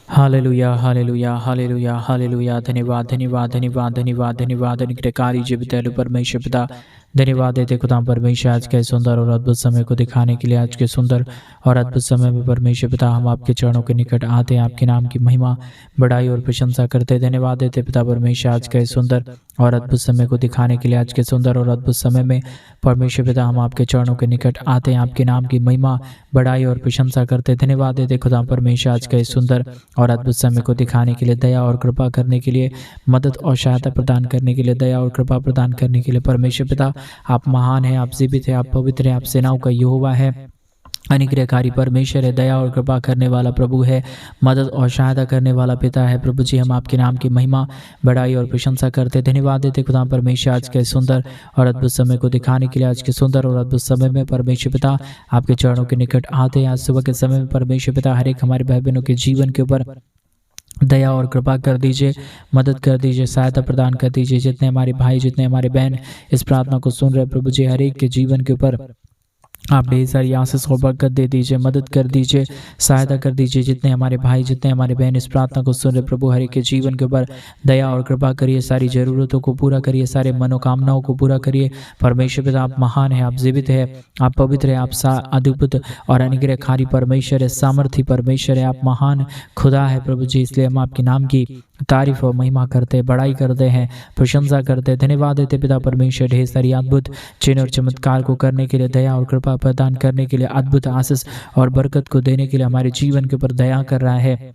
Hallelujah hallelujah hallelujah hallelujah. धन्यवाद धन्यवाद धन्यवाद धन्यवाद धन्यवाद अनुग्रहकारी जीवित है परमेश्वर पिता। धन्यवाद देते खुदा परमेश्वर आज के सुंदर और अद्भुत समय को दिखाने के लिए। आज के सुंदर और अद्भुत समय में परमेश्वर पिता हम आपके चरणों के निकट आते हैं, आपके नाम की महिमा बड़ाई और प्रशंसा करते। धन्यवाद देते पिता परमेश्वर आज के सुंदर और अद्भुत समय को दिखाने के लिए। आज के सुंदर और अद्भुत समय में परमेश्वर पिता हम आपके चरणों के निकट आते हैं, आपके नाम की महिमा बड़ाई और प्रशंसा करते। धन्यवाद देते खुदा परमेश्वर आज के सुंदर और अद्भुत समय को दिखाने के लिए, दया और कृपा करने के लिए, मदद और सहायता प्रदान करने के लिए, दया और कृपा प्रदान करने के लिए। परमेश्वर पिता आप महान हैं, आप जीवित हैं, आप पवित्र हैं, आप सेनाओं का यहोवा है, अनुग्रहकारी परमेश्वर है, दया और कृपा करने वाला प्रभु है, मदद और सहायता करने वाला पिता है। प्रभु जी हम आपके नाम की महिमा बड़ाई और प्रशंसा करते। धन्यवाद देते खुदा परमेश्वर आज के सुंदर और अद्भुत समय को दिखाने के लिए। आज के सुंदर और अद्भुत समय में परमेश्वर पिता आपके चरणों के निकट आते हैं। आज सुबह के समय में परमेश्वर पिता हर एक हमारे भाई बहनों के जीवन के ऊपर दया और कृपा कर दीजिए, मदद कर दीजिए, सहायता प्रदान कर दीजिए। जितने हमारे भाई जितने हमारे बहन इस प्रार्थना को सुन रहे प्रभु जी हर एक के जीवन के ऊपर आप ढेर सारी आशीष और बरकत दे दीजिए, मदद कर दीजिए, सहायता कर दीजिए। जितने हमारे भाई जितने हमारे बहन इस प्रार्थना को सुन रहे प्रभु हर एक के जीवन के ऊपर दया और कृपा करिए, सारी ज़रूरतों को पूरा करिए, सारे मनोकामनाओं को पूरा करिए। परमेश्वर पिता आप महान है, आप जीवित है, आप पवित्र है, आप अद्भुत और अनुग्रहकारी परमेश्वर है, सामर्थी परमेश्वर है, आप महान खुदा है प्रभु जी। इसलिए हम आपके नाम की तारीफ और महिमा करते, बड़ाई करते हैं, प्रशंसा करते। धन्यवाद देते पिता परमेश्वर ढेर सारी अद्भुत चिन्ह और चमत्कार को करने के लिए, दया और कृपा प्रदान करने के लिए, अद्भुत आशीष और बरकत को देने के लिए, हमारे जीवन के ऊपर दया कर रहा है,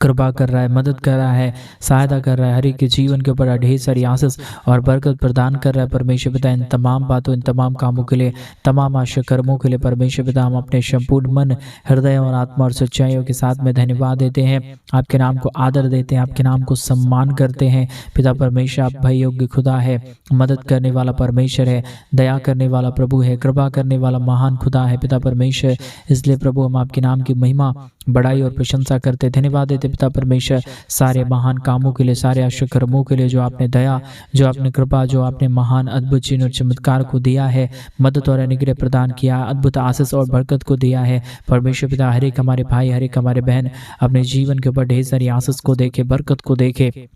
कृपा कर रहा है, मदद कर रहा है, सहायता कर रहा है, हर एक के जीवन के ऊपर ढेर सारी आशीष और बरकत प्रदान कर रहा है। परमेश्वर पिता इन तमाम बातों, इन तमाम कामों के लिए, तमाम आशा कर्मों के लिए परमेश्वर पिता हम अपने संपूर्ण मन, हृदय और आत्मा और सच्चाइयों के साथ में धन्यवाद देते हैं, आपके नाम को आदर देते हैं, आपके नाम को सम्मान करते हैं। पिता परमेश्वर आप भय योग्य खुदा है, मदद करने वाला परमेश्वर है, दया करने वाला प्रभु है, कृपा करने वाला महान खुदा है पिता परमेश्वर। इसलिए प्रभु हम आपके नाम की महिमा बड़ाई और प्रशंसा करते। धन्यवाद देते पिता परमेश्वर सारे महान कामों के लिए, सारे आश्चर्य कर्मों के लिए, जो आपने दया, जो आपने कृपा, जो आपने महान अद्भुत चिन्ह और चमत्कार को दिया है, मदद और अनुग्रह प्रदान किया, अद्भुत आशीष और बरकत को दिया है। परमेश्वर पिता हर एक हमारे भाई, हर एक हमारे बहन अपने जीवन के ऊपर ढेर सारी आशीष को देखे, बरकत को देखे,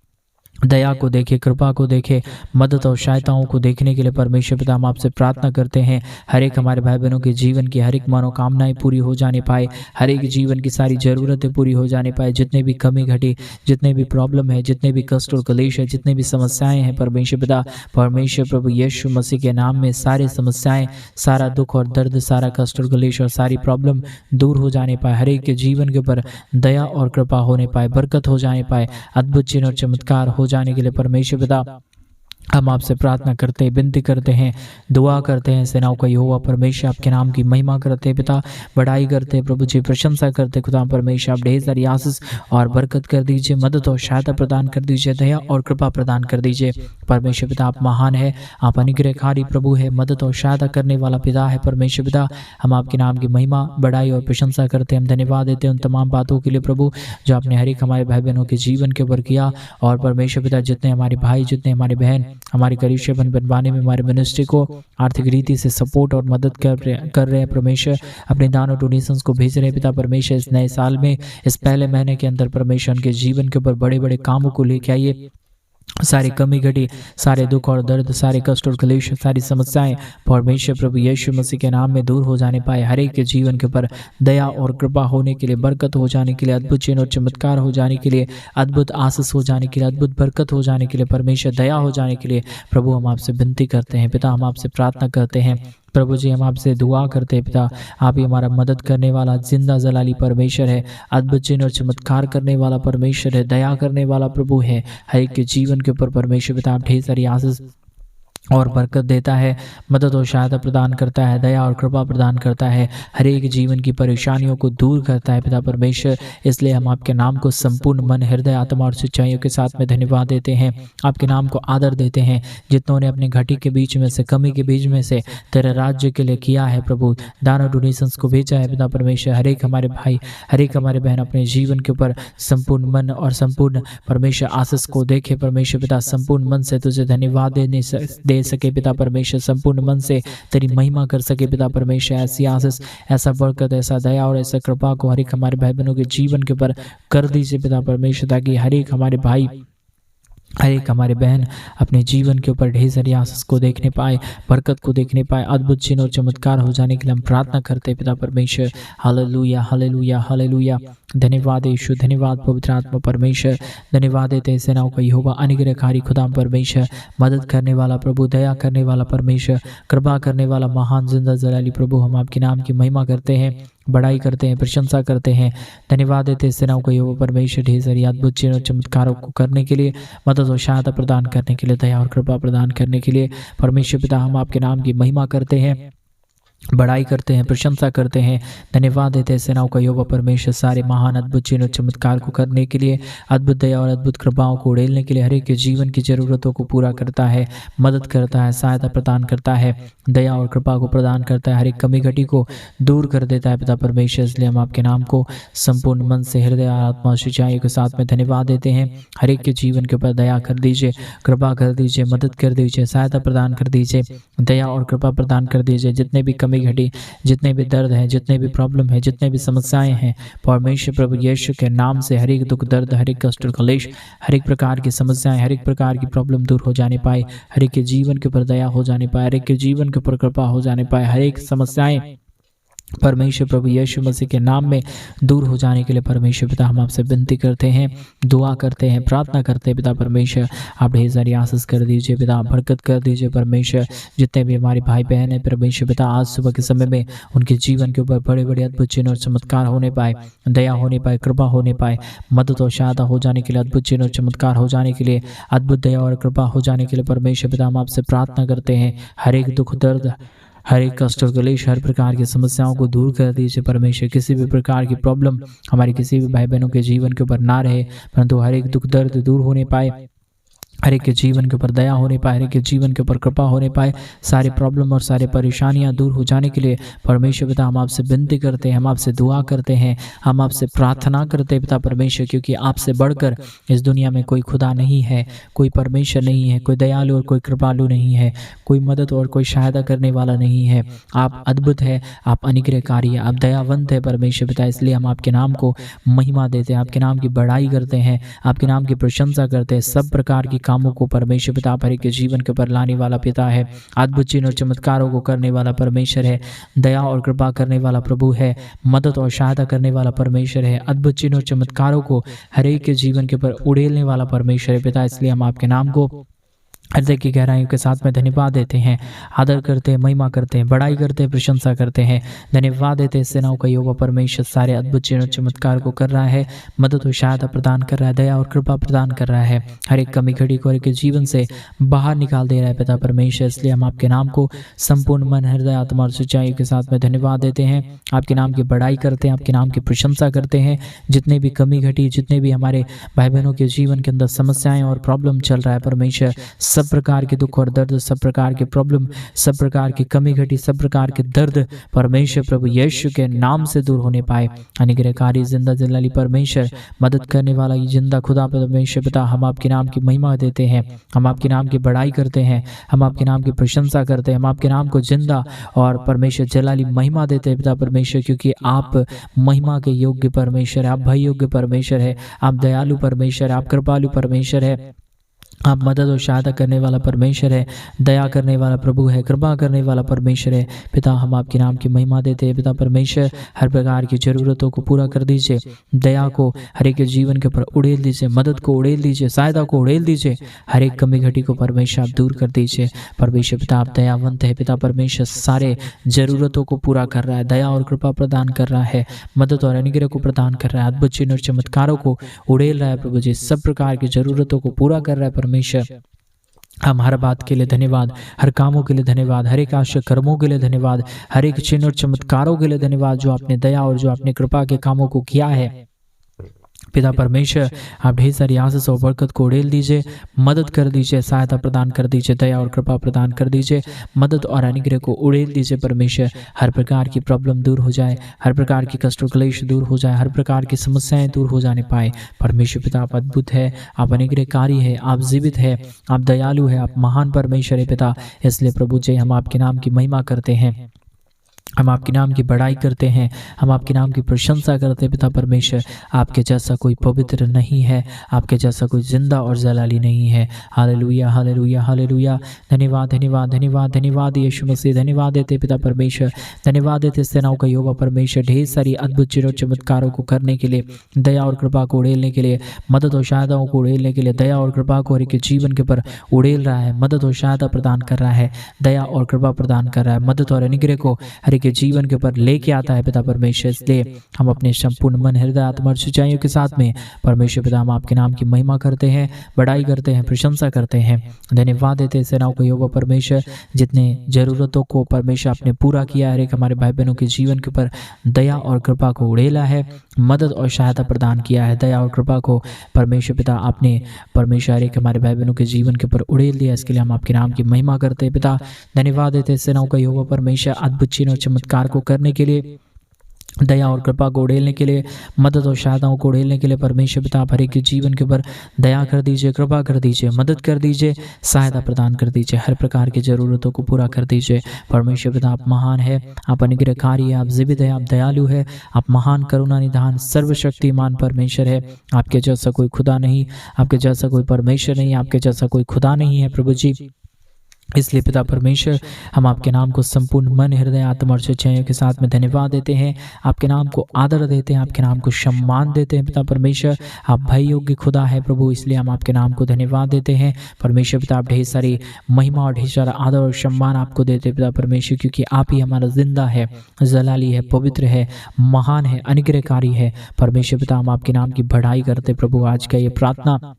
दया को देखे, कृपा को देखे, मदद और सहायताओं को देखने के लिए परमेश्वर पिता हम आपसे प्रार्थना करते हैं। हर एक हमारे भाई बहनों के जीवन की हर एक मनोकामनाएं पूरी हो जाने पाए, हर एक जीवन की सारी ज़रूरतें पूरी हो जाने पाए। जितने भी कमी घटी, जितने भी प्रॉब्लम है, जितने भी कष्ट और कलेश है, जितने भी समस्याएं हैं परमेश्वर पिता, परमेश्वर प्रभु यीशु मसीह के नाम में सारे समस्याएं, सारा दुख और दर्द, सारा कष्ट और कलेश और सारी प्रॉब्लम दूर हो जाने पाए। हर एक के जीवन के ऊपर दया और कृपा होने पाए, बरकत हो जाने पाए, अद्भुत चिन्ह और चमत्कार हो जाने के लिए परमेश्वर पिता हम आपसे प्रार्थना करते हैं, विनती करते हैं, दुआ करते हैं। सेनाओं का यहोवा परमेश्वर आपके नाम की महिमा करते हैं पिता, बड़ाई करते हैं प्रभु जी, प्रशंसा करते हैं खुदा परमेश्वर। आप ढेर सारी आशीष और बरकत कर दीजिए, मदद और सहायता प्रदान कर दीजिए, दया और कृपा प्रदान कर दीजिए। परमेश्वर पिता आप महान है, आप अनुग्रहकारी प्रभु है, मदद और सहायता करने वाला पिता है परमेश्वर पिता। हम आपके नाम की महिमा बड़ाई और प्रशंसा करते हैं, हम धन्यवाद देते हैं उन तमाम बातों के लिए प्रभु जो आपने हर एक हमारे भाई बहनों के जीवन के ऊपर किया। और परमेश्वर पिता जितने हमारे भाई, जितने हमारे बहन हमारे करीब से बनवाने में, हमारे मिनिस्ट्री को आर्थिक रीति से सपोर्ट और मदद कर रहे हैं परमेश्वर, अपने दान और डोनेशंस को भेज रहे हैं पिता परमेश्वर। इस नए साल में, इस पहले महीने के अंदर परमेश्वर उनके जीवन के ऊपर बड़े बड़े कामों को लेके आइए। सारी कमी घटी, सारे दुख और दर्द, सारे कष्ट और क्लेश, सारी समस्याएं परमेश्वर प्रभु यीशु मसीह के नाम में दूर हो जाने पाए। हर एक के जीवन के ऊपर दया और कृपा होने के लिए, बरकत हो जाने के लिए, अद्भुत चिन्ह और चमत्कार हो जाने के लिए, अद्भुत आशीष हो जाने के लिए, अद्भुत बरकत हो जाने के लिए, परमेश्वर दया हो जाने के लिए प्रभु हम आपसे विनती करते हैं पिता, हम आपसे प्रार्थना करते हैं प्रभु जी, हम आपसे दुआ करते हैं पिता। आप ही हमारा मदद करने वाला जिंदा जलाली परमेश्वर है, अद्भुत चिन्ह और चमत्कार करने वाला परमेश्वर है, दया करने वाला प्रभु है। हर एक के जीवन के ऊपर परमेश्वर पिता आप ढेर सारी आशीष और बरकत देता है, मदद और सहायता प्रदान करता है, दया और कृपा प्रदान करता है, हर एक जीवन की परेशानियों को दूर करता है पिता परमेश्वर। इसलिए हम आपके नाम को संपूर्ण मन, हृदय, आत्मा और सच्चाइयों के साथ में धन्यवाद देते हैं, आपके नाम को आदर देते हैं। जितनों ने अपने घटी के बीच में से, कमी के बीच में से तेरे राज्य के लिए किया है प्रभु, दान और डोनेशंस को भेजा है पिता परमेश्वर। हर एक हमारे भाई, हर एक हमारे बहन अपने जीवन के ऊपर संपूर्ण मन और संपूर्ण परमेश्वर आशीष को देखे परमेश्वर पिता, संपूर्ण मन से तुझे धन्यवाद दे सके पिता परमेश्वर, संपूर्ण मन से तेरी महिमा कर सके पिता परमेश्वर। ऐसी आशीष, ऐसा बरकत, ऐसा दया और ऐसा कृपा को हर एक हमारे भाई बहनों के जीवन के ऊपर कर दीजिए पिता परमेश्वर, ताकि हर एक हमारे भाई, हर एक हमारे बहन अपने जीवन के ऊपर ढेर सारी आशीष को देखने पाए, बरकत को देखने पाए, अद्भुत चिन्ह और चमत्कार हो जाने के लिए हम प्रार्थना करते हैं पिता परमेश्वर। Hallelujah hallelujah hallelujah. धन्यवाद यीशु, धन्यवाद पवित्र आत्मा परमेश्वर, धन्यवाद देते हैं सेनाओं का यहोवा, अनुग्रहकारी खुदा परमेश्वर, मदद करने वाला प्रभु, दया करने वाला परमेश्वर, कृपा करने वाला महान जिंदा जलाली प्रभु। हम आपके नाम की महिमा करते हैं, बड़ाई करते हैं, प्रशंसा करते हैं। धन्यवाद देते हैं सेनाओं को यहोवा परमेश्वर, ढेर सारी अद्भुत चिन्ह और चमत्कारों को करने के लिए, मदद और सहायता प्रदान करने के लिए, दया और कृपा प्रदान करने के लिए परमेश्वर पिता हम आपके नाम की महिमा करते हैं, बड़ाई करते हैं, प्रशंसा करते हैं। धन्यवाद देते हैं सेनाओं का यहोवा परमेश्वर, सारे महान अद्भुत चिन्ह और चमत्कार को करने के लिए, अद्भुत दया और अद्भुत कृपाओं को उड़ेलने के लिए, हर एक के जीवन की जरूरतों को पूरा करता है, मदद करता है, सहायता प्रदान करता है, दया और कृपा को प्रदान करता है, हर एक कमी घटी को दूर कर देता है पिता परमेश्वर। इसलिए हम आपके नाम को संपूर्ण मन से, हृदय, आत्मा, सच्चाई के साथ में धन्यवाद देते हैं। हर एक के जीवन के ऊपर दया कर दीजिए, कृपा कर दीजिए, मदद कर दीजिए, सहायता प्रदान कर दीजिए, दया और कृपा प्रदान कर दीजिए। जितने भी कमी घटी, जितने भी दर्द हैं, जितने भी प्रॉब्लम है, जितने भी समस्याएं हैं, परमेश्वर प्रभु यीशु के नाम से हर एक दुख, दर्द, हर एक कष्ट, क्लेश, हर एक प्रकार की समस्याएं, हर एक प्रकार की प्रॉब्लम दूर हो जाने पाए, हर एक के जीवन के ऊपर दया हो जाने पाए, हर एक के जीवन के ऊपर कृपा हो जाने पाए, हर एक समस्याएं परमेश्वर प्रभु यीशु मसीह के नाम में दूर हो जाने के लिए परमेश्वर पिता हम आपसे विनती करते हैं, दुआ करते हैं, प्रार्थना करते हैं पिता परमेश्वर। आप ढेर सारी आशीष कर दीजिए पिता, बरकत कर दीजिए परमेश्वर। जितने भी हमारे भाई बहन हैं परमेश्वर पिता, आज सुबह के समय में उनके जीवन के ऊपर बड़े बड़े अद्भुत चिन्ह और चमत्कार होने पाए, दया होने पाए, कृपा होने पाए, मदद और सहायता हो जाने के लिए, अद्भुत चिन्ह और चमत्कार हो जाने के लिए, अद्भुत दया और कृपा हो जाने के लिए परमेश्वर पिता हम आपसे प्रार्थना करते हैं। हर एक दुख, दर्द, हर एक कष्ट और क्लेश, हर प्रकार की समस्याओं को दूर कर दीजिए परमेश्वर। किसी भी प्रकार की प्रॉब्लम हमारे किसी भी भाई बहनों के जीवन के ऊपर ना रहे, परंतु हर एक दुख, दर्द दूर होने पाए, हर एक के जीवन के ऊपर दया होने पाए, हर एक के जीवन के ऊपर कृपा होने पाए, सारे प्रॉब्लम और सारे परेशानियां दूर हो जाने के लिए परमेश्वर पिता हम आपसे विनती करते हैं, हम आपसे दुआ करते हैं, हम आपसे प्रार्थना करते हैं पिता परमेश्वर। क्योंकि आपसे बढ़कर इस दुनिया में कोई खुदा नहीं है, कोई परमेश्वर नहीं है, कोई दयालु और कोई कृपालु नहीं है, कोई मदद और कोई सहायता करने वाला नहीं है। आप अद्भुत है, आप अनुग्रहकारी है, आप दयावंत है परमेश्वर पिता। इसलिए हम आपके नाम को महिमा देते हैं, आपके नाम की बड़ाई करते हैं, आपके नाम की प्रशंसा करते हैं। सब प्रकार की कामों को परमेश्वर पिता हर एक के जीवन के ऊपर लाने वाला पिता है, अद्भुत चिन्ह और चमत्कारों को करने वाला परमेश्वर है, दया और कृपा करने वाला प्रभु है, मदद और सहायता करने वाला परमेश्वर है, अद्भुत चिन्ह और चमत्कारों को हर एक के जीवन के ऊपर उड़ेलने वाला परमेश्वर है पिता। इसलिए हम आपके नाम को हृदय की गहराइयों के साथ में धन्यवाद देते हैं, आदर करते हैं, महिमा करते हैं, बड़ाई करते हैं, प्रशंसा करते हैं। धन्यवाद देते हैं सेनाओं का यहोवा परमेश्वर, सारे अद्भुत चिन्ह और चमत्कार को कर रहा है, मदद और सहायता प्रदान कर रहा है, दया और कृपा प्रदान कर रहा है, हर एक कमी घड़ी को हर एक के जीवन से बाहर निकाल दे रहा है पिता परमेश्वर। इसलिए हम आपके नाम को संपूर्ण मन, हृदय, आत्मा और सच्चाई के साथ में धन्यवाद देते हैं, आपके नाम की बड़ाई करते हैं, आपके नाम की प्रशंसा करते हैं। जितने भी कमी घटी, जितने भी हमारे भाई बहनों के जीवन के अंदर समस्याएं और प्रॉब्लम चल रहा है परमेश्वर, सब प्रकार के दुख और दर्द, सब प्रकार के प्रॉब्लम, सब प्रकार की कमी घटी, सब प्रकार के दर्द परमेश्वर प्रभु यीशु के नाम से दूर होने पाए। अनुग्रहकारी जिंदा जलाली परमेश्वर, मदद करने वाला ये जिंदा खुदा परमेश्वर पिता, हम आपके नाम की महिमा देते हैं, हम आपके नाम की बड़ाई करते हैं, हम आपके नाम की प्रशंसा करते हैं, हम आपके नाम को जिंदा और परमेश्वर जलाली महिमा देते हैं पिता परमेश्वर। क्योंकि आप महिमा के योग्य परमेश्वर है, आप भय योग्य परमेश्वर है, आप दयालु परमेश्वर है, आप कृपालु परमेश्वर है, आप मदद और सहायता करने वाला परमेश्वर है, दया करने वाला प्रभु है, कृपा करने वाला परमेश्वर है पिता। हम आपके नाम की महिमा देते हैं पिता परमेश्वर। हर प्रकार की जरूरतों को पूरा कर दीजिए, दया को हर एक के जीवन के ऊपर उड़ेल दीजिए, मदद को उड़ेल दीजिए, सहायता को उड़ेल दीजिए, हर एक कमी घटी को परमेश्वर आप दूर कर दीजिए परमेश्वर पिता। आप दयावंत है पिता परमेश्वर, सारे जरूरतों को पूरा कर रहा है, दया और कृपा प्रदान कर रहा है, मदद और अनुग्रह को प्रदान कर रहा है, अद्भुत चिन्ह और चमत्कारों को उड़ेल रहा है प्रभु जी, सब प्रकार की जरूरतों को पूरा कर रहा है परमेश्वर। हम हर बात के लिए धन्यवाद, हर कामों के लिए धन्यवाद, हर एक आश्चर्य कर्मों के लिए धन्यवाद, हर एक चिन्ह और चमत्कारों के लिए धन्यवाद, जो आपने दया और जो आपने कृपा के कामों को किया है पिता परमेश्वर, आप ढेर सारी आशीष और बरकत को उड़ेल दीजिए, मदद कर दीजिए, सहायता प्रदान कर दीजिए, दया और कृपा प्रदान कर दीजिए, मदद और अनुग्रह को उड़ेल दीजिए परमेश्वर। हर प्रकार की प्रॉब्लम दूर हो जाए, हर प्रकार की कष्ट और क्लेश दूर हो जाए, हर प्रकार की समस्याएं दूर हो जाने पाए। परमेश्वर पिता, आप अद्भुत है, आप अनुग्रहकारी है, आप जीवित है, आप दयालु है, आप महान परमेश्वर है पिता। इसलिए प्रभु जी, हम आपके नाम की महिमा करते हैं, हम आपके नाम की बड़ाई करते हैं, हम आपके नाम की प्रशंसा करते हैं पिता परमेश्वर। आपके जैसा कोई पवित्र नहीं है, आपके जैसा कोई जिंदा और जलाली नहीं है। Hallelujah, hallelujah, hallelujah. धन्यवाद, धन्यवाद, धन्यवाद, धन्यवाद यीशु मसीह। धन्यवाद देते पिता परमेश्वर, धन्यवाद देते सेनाओं का यहोवा परमेश्वर, ढेर सारी अद्भुत चिरों चमत्कारों को करने के लिए, दया और कृपा को उड़ेलने के लिए, मदद और सहायताओं को उड़ेलने के लिए, दया और कृपा को हर एक जीवन के ऊपर उड़ेल रहा है, मदद और सहायता प्रदान कर रहा है, दया और कृपा प्रदान कर रहा है, मदद और अनुग्रह को हर के जीवन के ऊपर लेके आता है पिता परमेश्वर। इसलिए हम अपने संपूर्ण मन, हृदय, आत्मा और सच्चाइयों के साथ में परमेश्वर पिता, हम आपके नाम की महिमा करते हैं, बड़ाई करते हैं, प्रशंसा करते हैं। धन्यवाद देते हैं सेनाओं को यहोवा परमेश्वर, जितने जरूरतों को परमेश्वर आपने पूरा किया, हर एक हमारे भाई बहनों के जीवन के ऊपर दया और कृपा को उड़ेला है, मदद और सहायता प्रदान किया है। दया और कृपा को परमेश्वर पिता आपने परमेश्वर हर एक हमारे भाई बहनों के जीवन के ऊपर उड़ेल दिया। इसके लिए हम आपके नाम की महिमा करते हैं पिता। धन्यवाद देते हैं सेनाओं का यहोवा परमेश्वर, अद्भुत चिन्ह और चमत्कार को करने के लिए, दया और कृपा को उड़ेलने के लिए, मदद और सहायताओं को उड़ेलने के लिए परमेश्वर पिता आप हर एक के जीवन के ऊपर दया कर दीजिए, कृपा कर दीजिए, मदद कर दीजिए, सहायता प्रदान कर दीजिए, हर प्रकार की जरूरतों को पूरा कर दीजिए। परमेश्वर पिता आप महान है, आप अनुग्रहकारी है, आप जीवित है, आप दयालु है, आप महान करुणा निधान सर्वशक्तिमान परमेश्वर है। आपके जैसा कोई खुदा नहीं, आपके जैसा कोई परमेश्वर नहीं, आपके जैसा कोई खुदा नहीं है प्रभु जी। इसलिए पिता परमेश्वर, हम आपके नाम को संपूर्ण मन, हृदय, आत्मा और सच्चाइयों के साथ में धन्यवाद देते हैं, आपके नाम को आदर देते हैं, आपके नाम को सम्मान देते हैं पिता परमेश्वर। आप भय योग्य खुदा है प्रभु, इसलिए हम आपके नाम को धन्यवाद देते हैं परमेश्वर पिता। आप ढेर सारी महिमा और ढेर सारा आदर और सम्मान आपको देते हैं पिता परमेश्वर, क्योंकि आप ही हमारा जिंदा है, जलाली है, पवित्र है, महान है, अनुग्रहकारी है परमेश्वर पिता। हम आपके नाम की बढ़ाई करते प्रभु। आज का ये प्रार्थना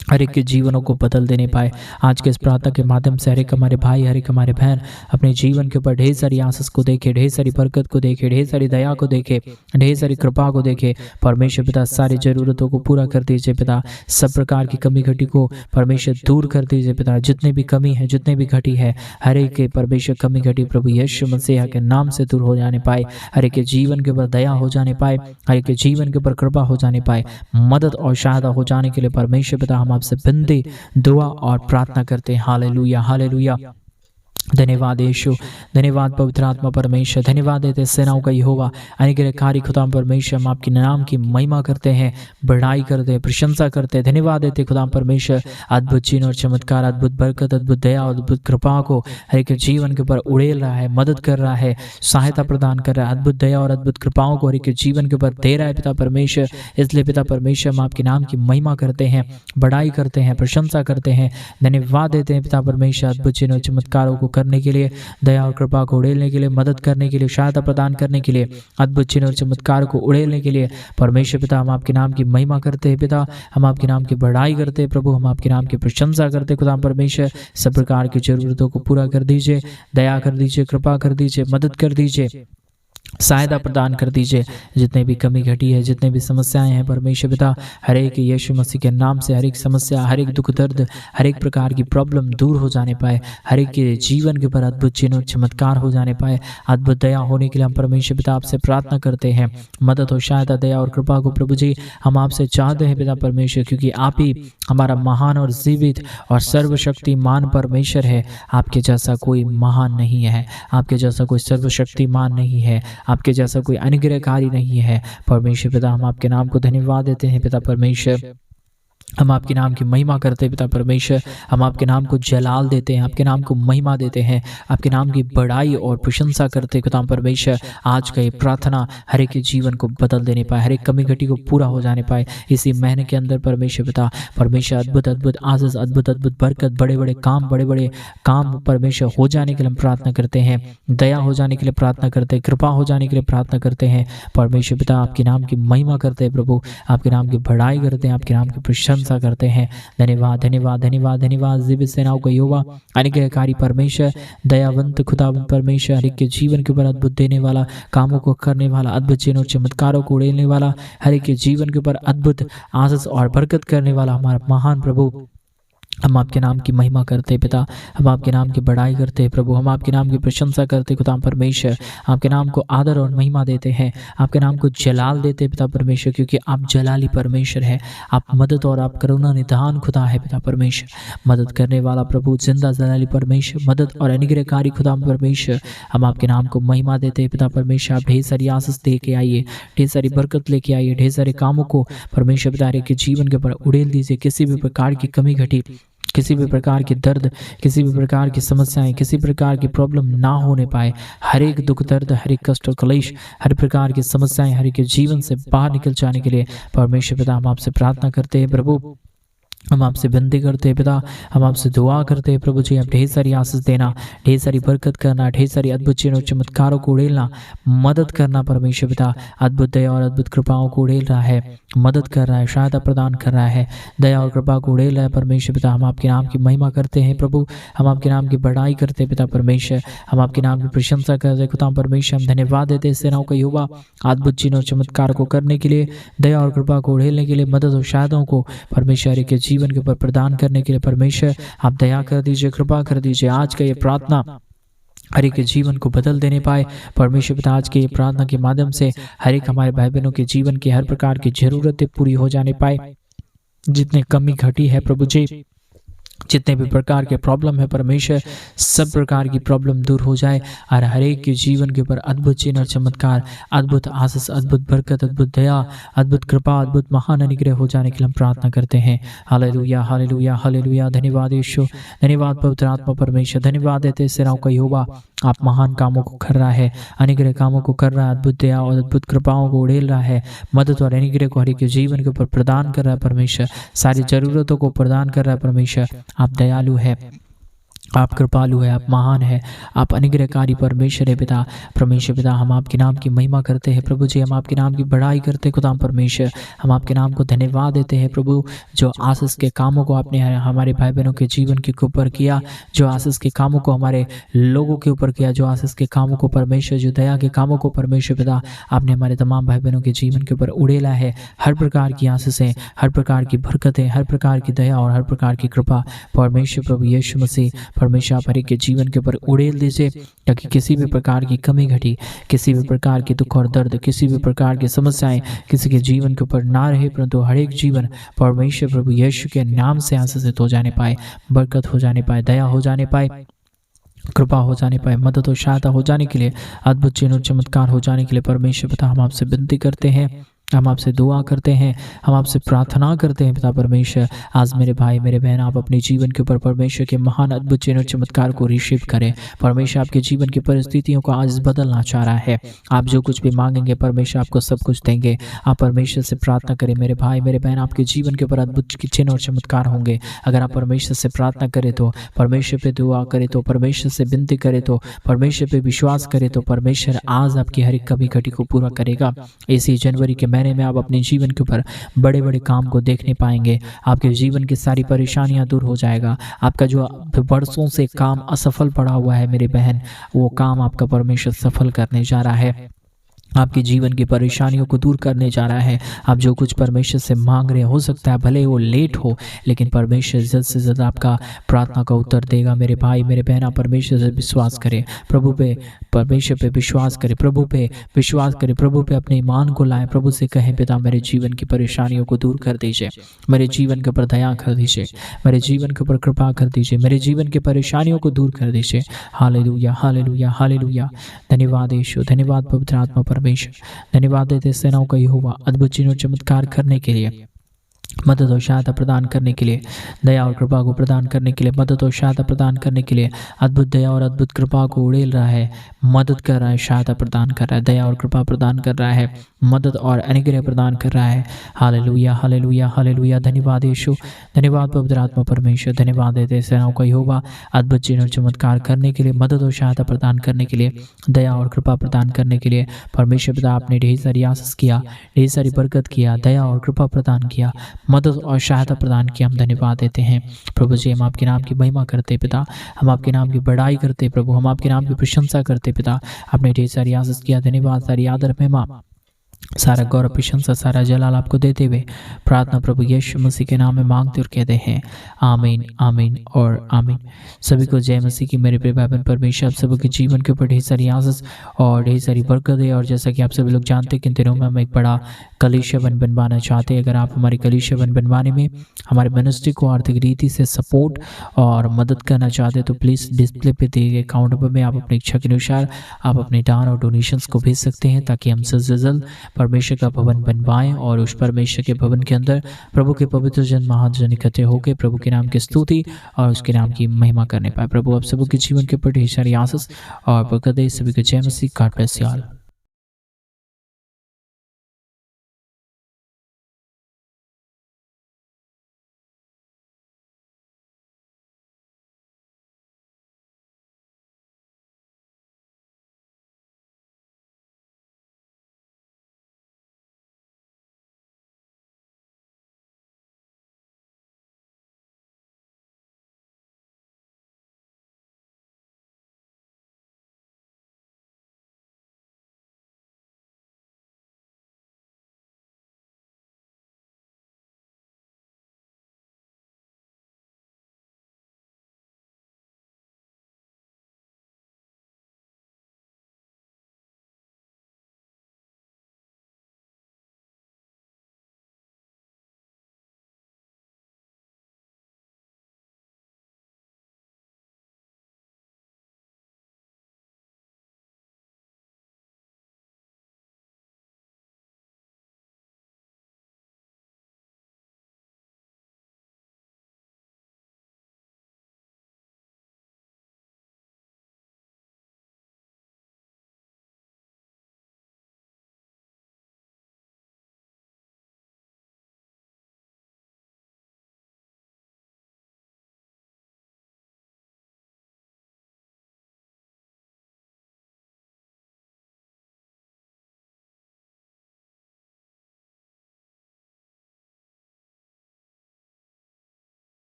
हर एक के जीवनों को बदल देने पाए। आज के इस प्रार्थना के माध्यम से हर एक हमारे भाई, हर एक हमारे बहन अपने जीवन के ऊपर ढेर सारी आशीष को देखे, ढेर सारी बरकत को देखे, ढेर सारी दया को देखे, ढेर सारी कृपा को देखे परमेश्वर पिता। सारी जरूरतों को पूरा कर दीजिए पिता, सब प्रकार की कमी घटी को परमेश्वर दूर कर दीजिए पिता। जितने भी कमी है, जितने भी घटी है, हर एक के परमेश्वर कमी घटी प्रभु यीशु मसीह के नाम से दूर हो जाने पाए, हर एक के जीवन के ऊपर दया हो जाने पाए, हर एक के जीवन के ऊपर कृपा हो जाने पाए, मदद और सहायता हो जाने के लिए परमेश्वर पिता हम आपसे बिनती, दुआ और प्रार्थना करते हैं। Hallelujah, hallelujah. धन्यवाद यीशु, धन्यवाद पवित्र आत्मा परमेश्वर, धन्यवाद देते सेनाओं का यहोवा, अनुग्रहकारी खुदा परमेश्वर। हम आपके नाम की महिमा करते हैं, बढ़ाई करते हैं, प्रशंसा करते हैं। धन्यवाद देते खुदा परमेश्वर, अद्भुत चिन्ह और चमत्कार, अद्भुत बरकत, अद्भुत दया और अद्भुत कृपा को हर एक जीवन के ऊपर उड़ेल रहा है, मदद कर रहा है, सहायता प्रदान कर रहा है, अद्भुत दया और अद्भुत कृपाओं को हर एक जीवन के ऊपर दे रहा है पिता परमेश्वर। इसलिए पिता परमेश्वर हम आपके नाम की महिमा करते हैं, बढ़ाई करते हैं, प्रशंसा करते हैं। धन्यवाद देते हैं पिता परमेश्वर, अद्भुत चिन्ह और चमत्कारों को करने के लिए, दया और कृपा को उड़ेलने के लिए, मदद करने के लिए, सहायता प्रदान करने के लिए, अद्भुत चिन्ह और चमत्कार को उड़ेलने के लिए परमेश्वर पिता हम आपके नाम की महिमा करते हैं पिता। हम आपके नाम की बढ़ाई करते हैं प्रभु, हम आपके नाम की प्रशंसा करते हैं खुदा परमेश्वर। सब प्रकार की जरूरतों को पूरा कर दीजिए, दया कर दीजिए, कृपा कर दीजिए, मदद कर दीजिए, सहायता प्रदान कर दीजिए। जितने भी कमी घटी है, जितने भी समस्याएं हैं परमेश्वर पिता, हर एक यीशु मसीह के नाम से हर एक समस्या, हर एक दुख दर्द, हर एक प्रकार की प्रॉब्लम दूर हो जाने पाए, हर एक के जीवन के ऊपर अद्भुत चिन्ह और चमत्कार हो जाने पाए, अद्भुत दया होने के लिए हम परमेश्वर पिता आपसे प्रार्थना करते हैं। मदद और सहायता, दया और कृपा को प्रभु जी हम आपसे चाहते हैं पिता परमेश्वर, क्योंकि आप ही हमारा महान और जीवित और सर्वशक्तिमान परमेश्वर है। आपके जैसा कोई महान नहीं है, आपके जैसा कोई सर्वशक्तिमान नहीं है, आपके जैसा कोई अनुग्रहकारी नहीं है परमेश्वर पिता। हम आपके नाम को धन्यवाद देते हैं पिता परमेश्वर, हम आपके नाम की महिमा करते हैं पिता परमेश्वर। हम आपके नाम को जलाल देते हैं, आपके नाम को महिमा देते हैं, आपके नाम की बड़ाई और प्रशंसा करते हैं खुदा परमेश्वर। आज का ये प्रार्थना हर एक के जीवन को बदल देने पाए, हर एक कमी घटी को पूरा हो जाने पाए इसी महीने के अंदर परमेश्वर पिता। परमेश्वर अद्भुत अद्भुत आशीष, अद्भुत अद्भुत बरकत, बड़े बड़े काम परमेश्वर हो जाने के लिए हम प्रार्थना करते हैं, दया हो जाने के लिए प्रार्थना करते हैं, कृपा हो जाने के लिए प्रार्थना करते हैं परमेश्वर पिता। आपके नाम की महिमा करते हैं प्रभु, आपके नाम की बड़ाई करते हैं, आपके नाम की प्रशंसा प्रशंसा करते हैं। धन्यवाद धन्यवाद धन्यवाद धन्यवाद। दिव्य सेनाओं का यहोवा, अनुग्रहकारी परमेश्वर, दयावंत खुदावंत परमेश्वर, हर एक के जीवन के ऊपर अद्भुत देने वाला, कामों को करने वाला, अद्भुत चिन्हों चमत्कारों को उड़ेलने वाला, हर एक के जीवन के ऊपर अद्भुत आशीष और बरकत करने वाला हमारा महान प्रभु, हम आपके नाम की महिमा करते हैं पिता, हम आपके नाम की बड़ाई करते हैं प्रभु, हम आपके नाम की प्रशंसा करते हैं खुदा परमेश्वर, आपके नाम को आदर और महिमा देते हैं, आपके नाम को जलाल देते हैं पिता परमेश्वर, क्योंकि आप जलाली परमेश्वर है, आप मदद और आप करुणा निधान खुदा है पिता परमेश्वर, मदद करने वाला प्रभु, जिंदा जलाली परमेश्वर, मदद और अनुग्रहकारी खुदा परमेश्वर, हम आपके नाम को महिमा देते हैं पिता परमेश्वर। आप ढेर सारी आशीष दे के आइए, ढेर सारी बरकत लेके आइए, ढेर सारे कामों को परमेश्वर पिता के जीवन के ऊपर उड़ेल दीजिए। किसी भी प्रकार की कमी घटी, किसी भी प्रकार की दर्द, किसी भी प्रकार की समस्याएं, किसी प्रकार की प्रॉब्लम ना होने पाए, हर एक दुख दर्द, हर एक कष्ट और क्लेश, हर प्रकार की समस्याएं हर एक के जीवन से बाहर निकल जाने के लिए परमेश्वर पिता हम आपसे प्रार्थना करते हैं प्रभु, हम आपसे विनती करते हैं पिता, हम आपसे दुआ करते हैं प्रभु जी, आप ढेर सारी आशीष देना, ढेर सारी बरकत करना, ढेर सारी अद्भुत चिन्हों चमत्कारों को उड़ेलना, मदद करना परमेश्वर पिता, अद्भुत दया और अद्भुत कृपाओं को उड़ेल रहा है, मदद कर रहा है, सहायता प्रदान कर रहा है, दया और कृपा को उड़ेल रहा है परमेश्वर पिता। हम आपके नाम की महिमा करते हैं प्रभु, हम आपके नाम की बड़ाई करते हैं पिता परमेश्वर, हम आपके नाम की प्रशंसा करते हैं खुदा परमेश्वर। हम धन्यवाद देते हैं सेनाओं का यहोवा, अद्भुत चिन्हों चमत्कार को करने के लिए, दया और कृपा को उड़ेलने के लिए, मदद और सहायताओं को परमेश्वर के जीवन के ऊपर प्रदान करने के लिए परमेश्वर आप दया कर दीजिए, कृपा कर दीजिए। आज का ये प्रार्थना हर एक के जीवन को बदल देने पाए परमेश्वर पिता, आज के ये प्रार्थना के माध्यम से हर एक हमारे भाई बहनों के जीवन की हर प्रकार की जरूरतें पूरी हो जाने पाए, जितने कमी घटी है प्रभु जी, जितने भी प्रकार के प्रॉब्लम है परमेश्वर, सब प्रकार की प्रॉब्लम दूर हो जाए और हर एक के जीवन के ऊपर अद्भुत चिन्ह और चमत्कार, अद्भुत आशीष, अद्भुत बरकत, अद्भुत दया, अद्भुत कृपा, अद्भुत महान अनुग्रह हो जाने के लिए हम प्रार्थना करते हैं। Hallelujah hallelujah hallelujah. धन्यवाद यीशु, धन्यवाद पवित्र आत्मा परमेश्वर, धन्यवाद देते सेनाओं का यहोवा, आप महान कामों को कर रहा है, अनुग्रह कामों को कर रहा है, अद्भुत दया और अद्भुत कृपाओं को उड़ेल रहा है, मदद और अनुग्रह को हर एक के जीवन के ऊपर प्रदान कर रहा है परमेश्वर, सारी जरूरतों को प्रदान कर रहा है परमेश्वर। आप दयालु है, आप कृपालु है, आप महान है, आप अनुग्रहकारी परमेश्वर है पिता परमेश्वर पिता। हम आपके नाम की महिमा करते हैं प्रभु जी, हम आपके नाम की बड़ाई करते हैं खुदा परमेश्वर, हम आपके नाम को धन्यवाद देते हैं प्रभु, जो आशीष के कामों को आपने हमारे भाई बहनों के जीवन के ऊपर किया, जो आशीष के कामों को हमारे लोगों के ऊपर किया, जो आशीष के कामों को परमेश्वर, जो दया के कामों को परमेश्वर पिता आपने हमारे तमाम भाई बहनों के जीवन के ऊपर उड़ेला है। हर प्रकार की आशीषें, हर प्रकार की बरकतें, हर प्रकार की दया और हर प्रकार की कृपा परमेश्वर प्रभु यीशु मसीह परमेश्वर आप हर एक के जीवन के ऊपर उड़ेल दीजिए, ताकि किसी भी प्रकार की कमी घटी, किसी भी प्रकार की दुख और दर्द, किसी भी प्रकार की समस्याएं किसी के जीवन के ऊपर ना रहे, परंतु हर एक जीवन परमेश्वर प्रभु यीशु के नाम से आशीषित हो जाने पाए, बरकत हो जाने पाए, दया हो जाने पाए, कृपा हो जाने पाए, मदद और सहायता हो जाने के लिए, अद्भुत चिन्ह चमत्कार हो जाने के लिए परमेश्वर पिता हम आपसे विनती करते हैं, हम आपसे दुआ करते हैं, हम आपसे प्रार्थना करते हैं पिता परमेश्वर। आज मेरे भाई मेरे बहन आप अपने जीवन के ऊपर परमेश्वर के महान अद्भुत चिन्ह चमत्कार को रिसीव करें। परमेश्वर आपके जीवन की परिस्थितियों को आज बदलना चाह रहा है, आप जो कुछ भी मांगेंगे परमेश्वर आपको सब कुछ देंगे। आप परमेश्वर से प्रार्थना करें मेरे भाई मेरे बहन, आपके जीवन के ऊपर अद्भुत चिन्ह और चमत्कार होंगे। अगर आप परमेश्वर से प्रार्थना करें तो, परमेश्वर पे दुआ करें तो, परमेश्वर से विनती करें तो, परमेश्वर पे विश्वास करें तो परमेश्वर आज आपकी हर एक कमी घटी को पूरा करेगा। इसी जनवरी के महीने में आप अपने जीवन के ऊपर बड़े बड़े काम को देखने पाएंगे, आपके जीवन की सारी परेशानियां दूर हो जाएगा। आपका जो वर्षों से काम असफल पड़ा हुआ है मेरी बहन, वो काम आपका परमेश्वर सफल करने जा रहा है, आपके जीवन की परेशानियों को दूर करने जा रहा है। आप जो कुछ परमेश्वर से मांग रहे हो सकता है भले वो लेट हो, लेकिन परमेश्वर जल्द से जल्द आपका प्रार्थना का उत्तर देगा। मेरे भाई मेरे बहन आप परमेश्वर से विश्वास करें, प्रभु पे परमेश्वर पे विश्वास करें, प्रभु पे विश्वास करें, प्रभु पे अपने ईमान को लाएं, प्रभु से कहें पिता मेरे जीवन की परेशानियों को दूर कर दीजिए, मेरे जीवन के ऊपर दया कर दीजिए, मेरे जीवन के ऊपर कृपा कर दीजिए, मेरे जीवन की परेशानियों को दूर कर दीजिए। Hallelujah hallelujah hallelujah. धन्यवाद यीशु, धन्यवाद पवित्र आत्मा परमेश्वर, धन्यवाद देते सेनाओं का यहोवा अद्भुत चिन्ह चमत्कार करने के लिए, मदद और सहायता प्रदान करने के लिए, दया और कृपा को प्रदान करने के लिए, मदद और सहायता प्रदान करने के लिए, अद्भुत दया और अद्भुत कृपा को उड़ेल रहा है, मदद कर रहा है, सहायता प्रदान कर रहा है, दया और कृपा प्रदान कर रहा है, मदद और अनुग्रह प्रदान कर रहा है। Hallelujah hallelujah hallelujah. धन्यवाद यीशु, धन्यवाद पवित्र आत्मा परमेश्वर, धन्यवाद देते सेनाओं का यहोवा अद्भुत चिन्ह और चमत्कार करने के लिए, मदद और सहायता प्रदान करने के लिए, दया और कृपा प्रदान करने के लिए। परमेश्वर पिता आपने ढेर सारी आशीष किया, ढेर सारी बरकत किया, दया और कृपा प्रदान किया, मदद और सहायता प्रदान की हम धन्यवाद देते हैं। प्रभु जी, हम आपके नाम की महिमा करते पिता, हम आपके नाम की बड़ाई करते प्रभु, हम आपके नाम की प्रशंसा करते पिता। आपने ढेर सारी आशीष किया, धन्यवाद, सारी आदर महिमा, सारा गौरव प्रशंसा, सारा जलाल आपको देते हुए प्रार्थना प्रभु यीशु मसीह के नाम में मांगते और कहते हैं आमीन, आमीन और आमीन। सभी को जय मसीह की। मेरे प्रिय भाई बहन, परमेश्वर आप सभी के जीवन के ऊपर ढेर सारी आशीष और ढेर सारी बरकत है। और जैसा कि आप सभी लोग जानते हैं कि इन दिनों में हम एक बड़ा कलीसिया बनवाना चाहते हैं। अगर आप हमारी कलीसिया बनवाने में हमारे मिनिस्ट्री को आर्थिक रीति से सपोर्ट और मदद करना चाहते हैं तो प्लीज़ डिस्प्ले पे दिए गए अकाउंट नंबर में आप अपनी इच्छा के अनुसार आप अपने दान और डोनेशंस को भेज सकते हैं, ताकि हम जल्द से जल्द परमेश्वर का भवन बनवाएं और उस परमेश्वर के भवन के अंदर प्रभु के पवित्र जन महाजन इकट्ठे होकर प्रभु के नाम की स्तुति और उसके नाम की महिमा करने पाए। प्रभु आप सभी के जीवन के ऊपर ढेर सारी आशीष और बरकत दे। सभी को जय मसीह। God bless you all.